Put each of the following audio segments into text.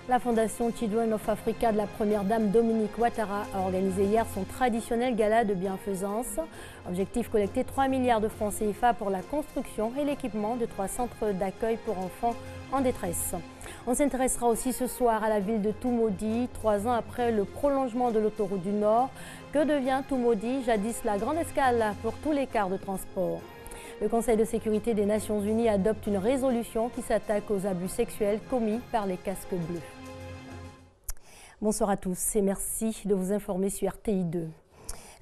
La Fondation Children of Africa de la première dame Dominique Ouattara a organisé hier son traditionnel gala de bienfaisance. Objectif, collecter 3 milliards de francs CFA pour la construction et l'équipement de 3 centres d'accueil pour enfants en détresse. On s'intéressera aussi ce soir à la ville de Toumaudi, 3 ans après le prolongement de l'autoroute du Nord. Que devient Toumaudi, jadis la grande escale pour tous les quarts de transport? Le Conseil de sécurité des Nations Unies adopte une résolution qui s'attaque aux abus sexuels commis par les casques bleus. Bonsoir à tous et merci de vous informer sur RTI2.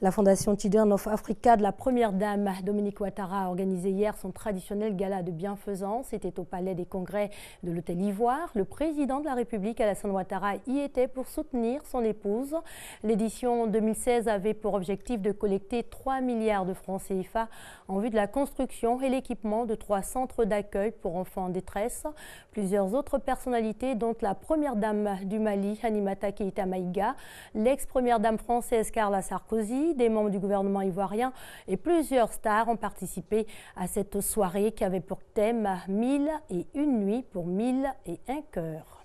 La Fondation Children of Africa de la première dame Dominique Ouattara a organisé hier son traditionnel gala de bienfaisance. C'était au Palais des Congrès de l'Hôtel Ivoire. Le président de la République, Alassane Ouattara, y était pour soutenir son épouse. L'édition 2016 avait pour objectif de collecter 3 milliards de francs CFA en vue de la construction et l'équipement de 3 centres d'accueil pour enfants en détresse. Plusieurs autres personnalités, dont la première dame du Mali, Aminata Keïta Maïga, l'ex-première dame française Carla Sarkozy, des membres du gouvernement ivoirien et plusieurs stars ont participé à cette soirée qui avait pour thème 1001 nuits pour 1001 cœurs.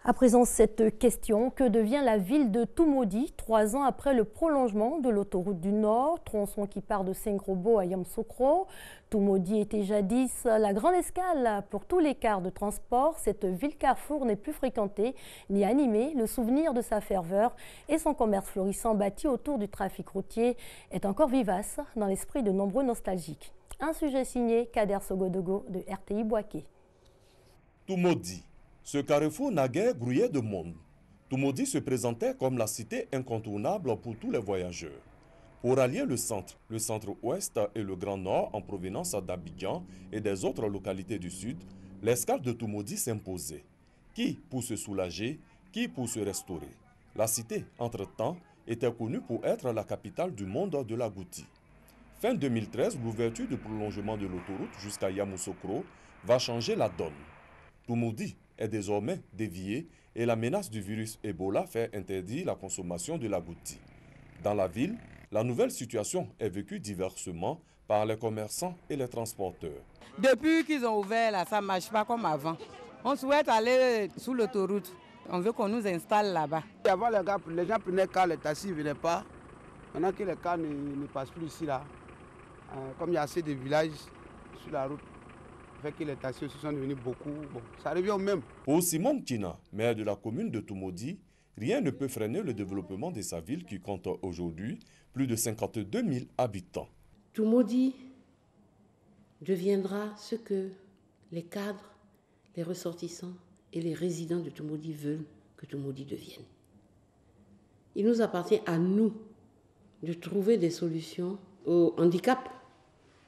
À présent, cette question, que devient la ville de Toumaudi 3 ans après le prolongement de l'autoroute du Nord, tronçon qui part de Sengrobo à Yamoussoukro? Toumaudi était jadis la grande escale pour tous les quarts de transport. Cette ville carrefour n'est plus fréquentée ni animée. Le souvenir de sa ferveur et son commerce florissant bâti autour du trafic routier est encore vivace dans l'esprit de nombreux nostalgiques. Un sujet signé Kader Sogodogo de RTI Boaké. Toumaudi. Ce carrefour naguère grouillait de monde. Toumaudi se présentait comme la cité incontournable pour tous les voyageurs. Pour allier le centre-ouest et le Grand Nord en provenance d'Abidjan et des autres localités du sud, l'escale de Toumaudi s'imposait. Qui pour se soulager, qui pour se restaurer. La cité, entre-temps, était connue pour être la capitale du monde de la Gouti. Fin 2013, l'ouverture du prolongement de l'autoroute jusqu'à Yamoussoukro va changer la donne. Toumaudi est désormais dévié et la menace du virus Ebola fait interdire la consommation de la goutti. Dans la ville, la nouvelle situation est vécue diversement par les commerçants et les transporteurs. Depuis qu'ils ont ouvert là, ça ne marche pas comme avant. On souhaite aller sous l'autoroute. On veut qu'on nous installe là-bas. Avant, les gens prenaient car, les taxis ne venaient pas. Maintenant que les cars ne passent plus ici, là, comme il y a assez de villages sur la route, fait que les taxis se sont devenus beaucoup. Bon, ça revient au même. Pour Simon Kina, maire de la commune de Toumaudi, rien ne peut freiner le développement de sa ville qui compte aujourd'hui plus de 52 000 habitants. Toumaudi deviendra ce que les cadres, les ressortissants et les résidents de Toumaudi veulent que Toumaudi devienne. Il nous appartient à nous de trouver des solutions au handicap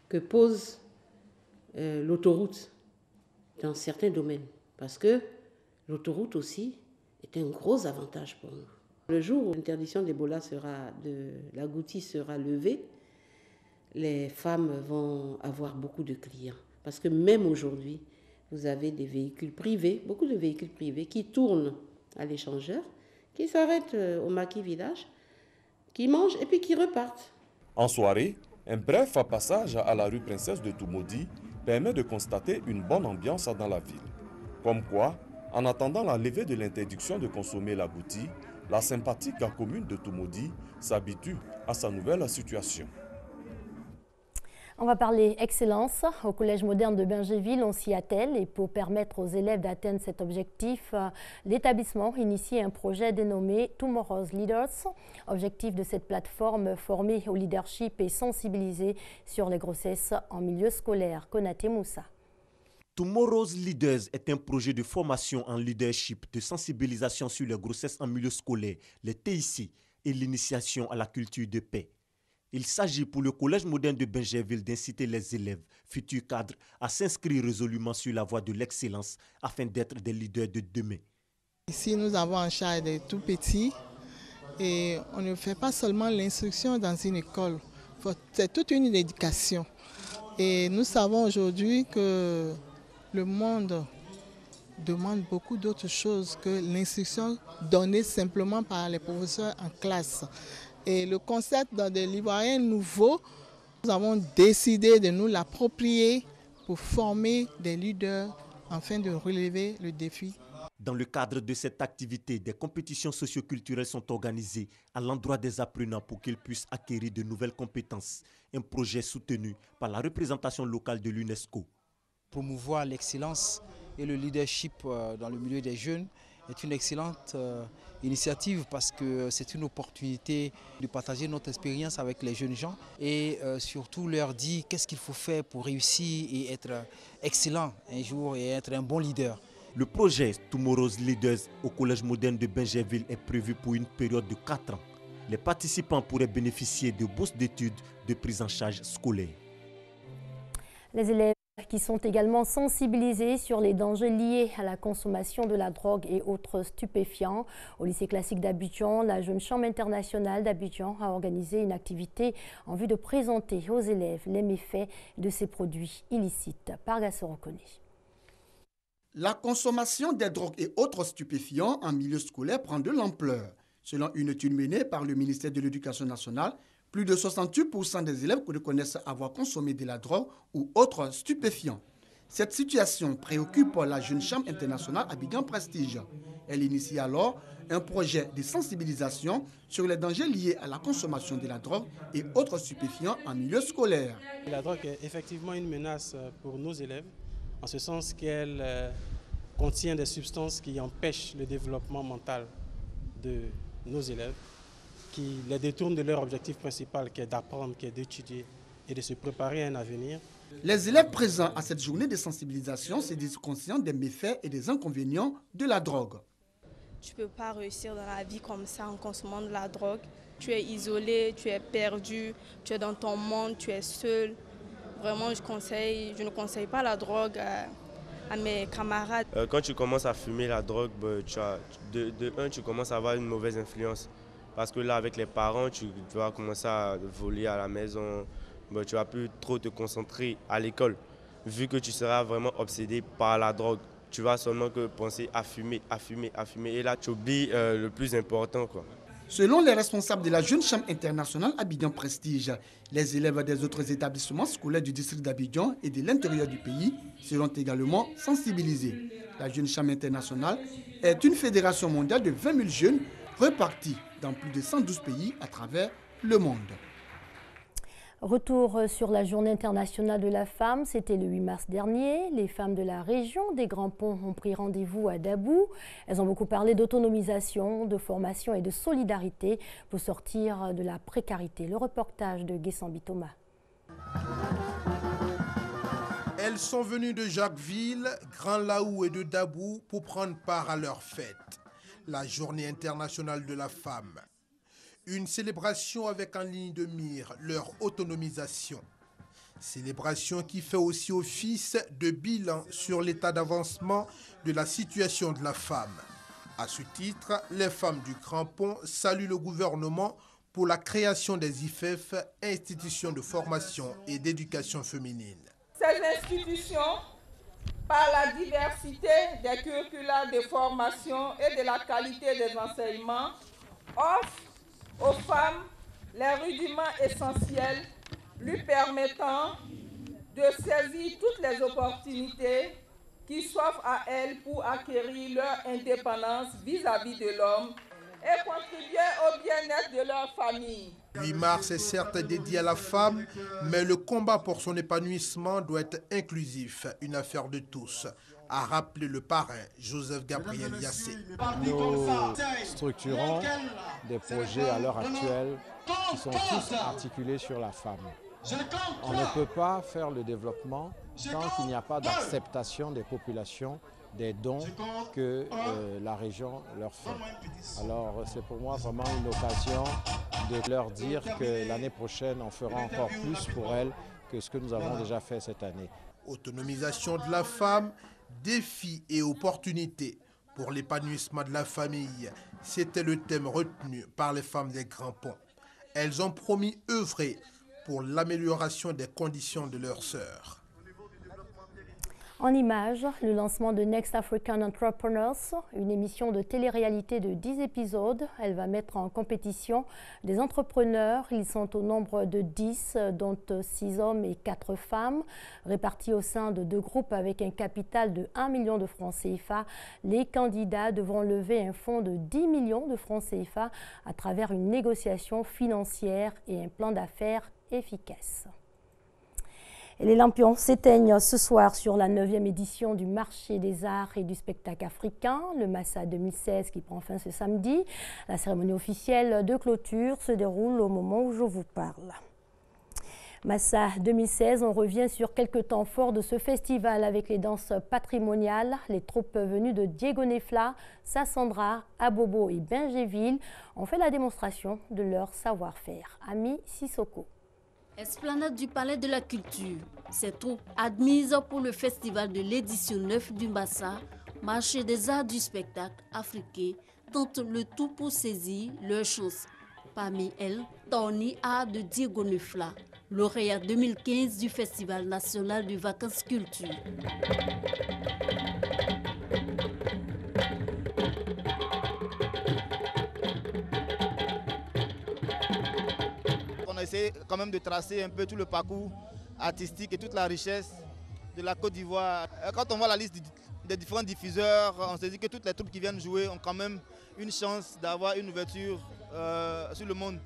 que pose l'autoroute dans certains domaines, parce que l'autoroute aussi est un gros avantage pour nous. Le jour où l'interdiction d'Ebola de la goutti sera levée, les femmes vont avoir beaucoup de clients, parce que même aujourd'hui, vous avez des véhicules privés, beaucoup de véhicules privés qui tournent à l'échangeur, qui s'arrêtent au maquis village, qui mangent et puis qui repartent. En soirée, un bref passage à la rue Princesse de Toumaudi permet de constater une bonne ambiance dans la ville. Comme quoi, en attendant la levée de l'interdiction de consommer la goutti, la sympathique commune de Toumaudi s'habitue à sa nouvelle situation. On va parler excellence. Au Collège moderne de Bingéville, on s'y attelle et pour permettre aux élèves d'atteindre cet objectif, l'établissement initie un projet dénommé Tomorrow's Leaders. Objectif de cette plateforme, former au leadership et sensibiliser sur les grossesses en milieu scolaire. Konaté Moussa. Tomorrow's Leaders est un projet de formation en leadership, de sensibilisation sur les grossesses en milieu scolaire, les TIC et l'initiation à la culture de paix. Il s'agit pour le Collège moderne de Bingéville d'inciter les élèves, futurs cadres, à s'inscrire résolument sur la voie de l'excellence afin d'être des leaders de demain. Ici, nous avons en charge des tout petits et on ne fait pas seulement l'instruction dans une école, c'est toute une éducation. Et nous savons aujourd'hui que le monde demande beaucoup d'autres choses que l'instruction donnée simplement par les professeurs en classe. Et le concept de l'Ivoirien nouveau, nous avons décidé de nous l'approprier pour former des leaders afin de relever le défi. Dans le cadre de cette activité, des compétitions socioculturelles sont organisées à l'endroit des apprenants pour qu'ils puissent acquérir de nouvelles compétences. Un projet soutenu par la représentation locale de l'UNESCO. Promouvoir l'excellence et le leadership dans le milieu des jeunes est une excellente initiative parce que c'est une opportunité de partager notre expérience avec les jeunes gens et surtout leur dire qu'est-ce qu'il faut faire pour réussir et être excellent un jour et être un bon leader. Le projet Tomorrow's Leaders au Collège moderne de Bingerville est prévu pour une période de 4 ans. Les participants pourraient bénéficier de bourses d'études de prise en charge scolaire. Les élèves qui sont également sensibilisés sur les dangers liés à la consommation de la drogue et autres stupéfiants. Au lycée classique d'Abidjan, la Jeune Chambre internationale d'Abidjan a organisé une activité en vue de présenter aux élèves les méfaits de ces produits illicites. Pargasso reconnaît. La consommation des drogues et autres stupéfiants en milieu scolaire prend de l'ampleur. Selon une étude menée par le ministère de l'Éducation nationale, plus de 68% des élèves reconnaissent avoir consommé de la drogue ou autres stupéfiants. Cette situation préoccupe la Jeune Chambre internationale Abidjan Prestige. Elle initie alors un projet de sensibilisation sur les dangers liés à la consommation de la drogue et autres stupéfiants en milieu scolaire. La drogue est effectivement une menace pour nos élèves, en ce sens qu'elle contient des substances qui empêchent le développement mental de nos élèves, qui les détournent de leur objectif principal qui est d'apprendre, qui est d'étudier et de se préparer à un avenir. Les élèves présents à cette journée de sensibilisation se disent conscients des méfaits et des inconvénients de la drogue. Tu ne peux pas réussir dans la vie comme ça en consommant de la drogue. Tu es isolé, tu es perdu, tu es dans ton monde, tu es seul. Vraiment, je ne conseille pas la drogue à mes camarades. Quand tu commences à fumer la drogue, tu commences à avoir une mauvaise influence. Parce que là, avec les parents, tu vas commencer à voler à la maison. Tu vas plus trop te concentrer à l'école. Vu que tu seras vraiment obsédé par la drogue, tu vas seulement que penser à fumer, à fumer, à fumer. Et là, tu oublies le plus important, quoi. Selon les responsables de la Jeune Chambre internationale Abidjan Prestige, les élèves des autres établissements scolaires du district d'Abidjan et de l'intérieur du pays seront également sensibilisés. La Jeune Chambre internationale est une fédération mondiale de 20 000 jeunes repartis dans plus de 112 pays à travers le monde. Retour sur la Journée internationale de la femme, c'était le 8 mars dernier. Les femmes de la région des Grands Ponts ont pris rendez-vous à Dabou. Elles ont beaucoup parlé d'autonomisation, de formation et de solidarité pour sortir de la précarité. Le reportage de Guessambi Thomas. Elles sont venues de Jacquesville, Grand Laou et de Dabou pour prendre part à leur fête, la Journée internationale de la femme. Une célébration avec en ligne de mire leur autonomisation. Célébration qui fait aussi office de bilan sur l'état d'avancement de la situation de la femme. À ce titre, les femmes du Grand Pont saluent le gouvernement pour la création des IFEF, institutions de formation et d'éducation féminine. Ces institutions, par la diversité des curricula de formation et de la qualité des enseignements, offrent aux femmes les rudiments essentiels lui permettant de saisir toutes les opportunités qui s'offrent à elles pour acquérir leur indépendance vis-à-vis de l'homme et contribuer au bien-être de leur famille. 8 mars est certes dédié à la femme, mais le combat pour son épanouissement doit être inclusif, une affaire de tous, a rappelé le parrain Joseph Gabriel Yassé. Nous structurons des projets à l'heure actuelle qui sont tous articulés sur la femme. On ne peut pas faire le développppement tant qu'il n'y a pas d'acceptation des populations des dons que la région leur fait. Alors c'est pour moi vraiment une occasion de leur dire que l'année prochaine on fera encore plus pour elles que ce que nous avons déjà fait cette année. Autonomisation de la femme, défis et opportunités pour l'épanouissement de la famille, c'était le thème retenu par les femmes des Grands Ponts. Elles ont promis œuvrer pour l'amélioration des conditions de leurs sœurs. En images, le lancement de Next African Entrepreneurs, une émission de télé-réalité de 10 épisodes. Elle va mettre en compétition des entrepreneurs. Ils sont au nombre de 10, dont 6 hommes et 4 femmes, répartis au sein de 2 groupes avec un capital de 1 million de francs CFA. Les candidats devront lever un fonds de 10 millions de francs CFA à travers une négociation financière et un plan d'affaires efficace. Et les lampions s'éteignent ce soir sur la 9e édition du marché des arts et du spectacle africain, le Massa 2016 qui prend fin ce samedi. La cérémonie officielle de clôture se déroule au moment où je vous parle. Massa 2016, on revient sur quelques temps forts de ce festival avec les danses patrimoniales. Les troupes venues de Diego Nefla, Sassandra, Abobo et Bingéville ont fait la démonstration de leur savoir-faire. Ami Sissoko. Esplanade du Palais de la Culture. Ces troupes admises pour le festival de l'édition 9 du Massa, marché des arts du spectacle africain, tentent le tout pour saisir leur chance. Parmi elles, Tony A de Diego Nefla, lauréat 2015 du Festival national de vacances culture. On a essayé quand même de tracer un peu tout le parcours artistique et toute la richesse de la Côte d'Ivoire. Quand on voit la liste des différents diffuseurs, on se dit que toutes les troupes qui viennent jouer ont quand même une chance d'avoir une ouverture sur le monde.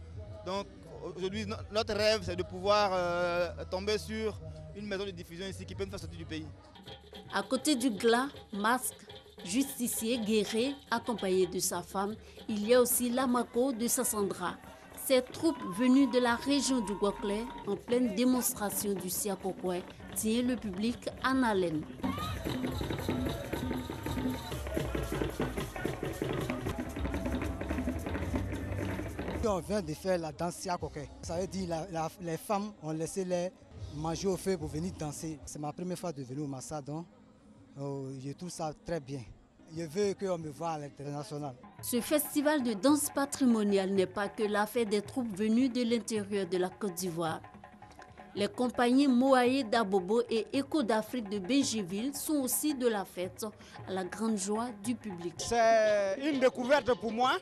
Donc aujourd'hui, notre rêve, c'est de pouvoir tomber sur une maison de diffusion ici qui peut nous faire sortir du pays. À côté du glas, masque, justicier, guéré, accompagné de sa femme, il y a aussi l'Amako de Sassandra. Ces troupes venues de la région du Guaclé, en pleine démonstration du Siakokwe, tient le public en haleine. On vient de faire la danse Siakokwe. Ça veut dire que les femmes ont laissé les manger au feu pour venir danser. C'est ma première fois de venir au Massa, donc je trouve ça très bien. Je veux qu'on me voie à l'international. Ce festival de danse patrimoniale n'est pas que l'affaire des troupes venues de l'intérieur de la Côte d'Ivoire. Les compagnies Moaye d'Abobo et Écho d'Afrique de Bingéville sont aussi de la fête, à la grande joie du public. C'est une découverte pour moi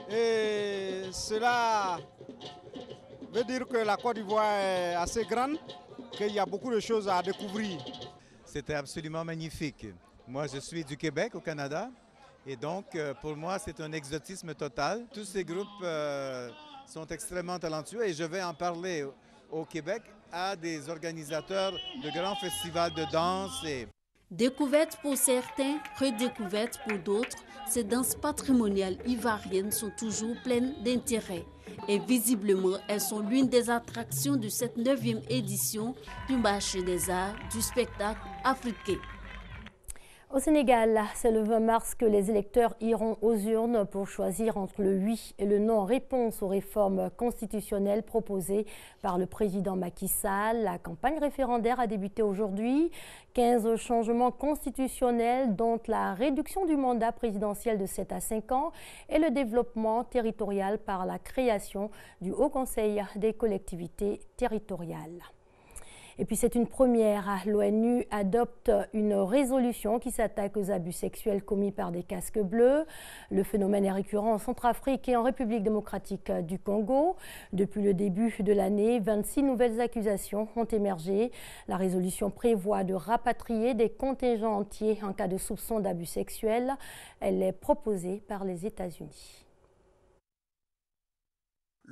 et cela veut dire que la Côte d'Ivoire est assez grande, qu'il y a beaucoup de choses à découvrir. C'était absolument magnifique. Moi, je suis du Québec, au Canada, et donc pour moi, c'est un exotisme total. Tous ces groupes sont extrêmement talentueux et je vais en parler au Québec à des organisateurs de grands festivals de danse. Découvertes pour certains, redécouvertes pour d'autres, ces danses patrimoniales ivoiriennes sont toujours pleines d'intérêt. Et visiblement, elles sont l'une des attractions de cette 9e édition du marché des arts du spectacle africain. Au Sénégal, c'est le 20 mars que les électeurs iront aux urnes pour choisir entre le oui et le non en réponse aux réformes constitutionnelles proposées par le président Macky Sall. La campagne référendaire a débuté aujourd'hui. 15 changements constitutionnels, dont la réduction du mandat présidentiel de 7 à 5 ans et le développement territorial par la création du Haut Conseil des collectivités territoriales. Et puis c'est une première. L'ONU adopte une résolution qui s'attaque aux abus sexuels commis par des casques bleus. Le phénomène est récurrent en Centrafrique et en République démocratique du Congo. Depuis le début de l'année, 26 nouvelles accusations ont émergé. La résolution prévoit de rapatrier des contingents entiers en cas de soupçon d'abus sexuels. Elle est proposée par les États-Unis.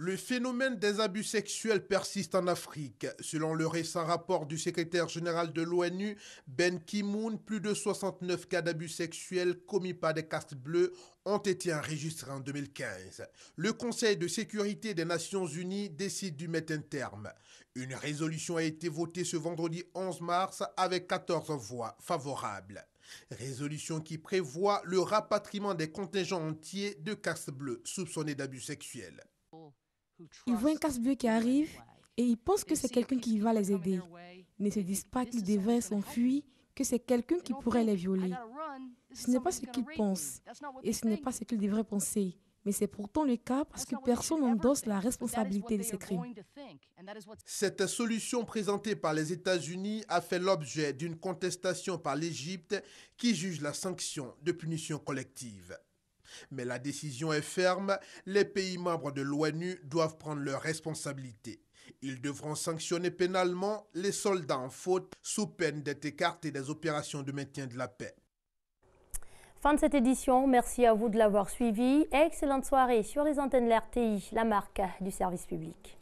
Le phénomène des abus sexuels persiste en Afrique. Selon le récent rapport du secrétaire général de l'ONU, Ben Ki-moon, plus de 69 cas d'abus sexuels commis par des casques bleus ont été enregistrés en 2015. Le Conseil de sécurité des Nations Unies décide d'y mettre un terme. Une résolution a été votée ce vendredi 11 mars avec 14 voix favorables. Résolution qui prévoit le rapatriement des contingents entiers de casques bleus soupçonnés d'abus sexuels. Ils voient un casque bleu qui arrive et ils pensent que c'est quelqu'un qui va les aider. Ils ne se disent pas qu'ils devraient s'enfuir, que c'est quelqu'un qui pourrait les violer. Ce n'est pas ce qu'ils pensent et ce n'est pas ce qu'ils devraient penser, Mais c'est pourtant le cas parce que personne n'endosse la responsabilité de ces crimes. Cette solution présentée par les États-Unis a fait l'objet d'une contestation par l'Égypte qui juge la sanction de punition collective. Mais la décision est ferme, les pays membres de l'ONU doivent prendre leurs responsabilités. Ils devront sanctionner pénalement les soldats en faute sous peine d'être écartés des opérations de maintien de la paix. Fin de cette édition, merci à vous de l'avoir suivi. Excellente soirée sur les antennes de l'RTI, la marque du service public.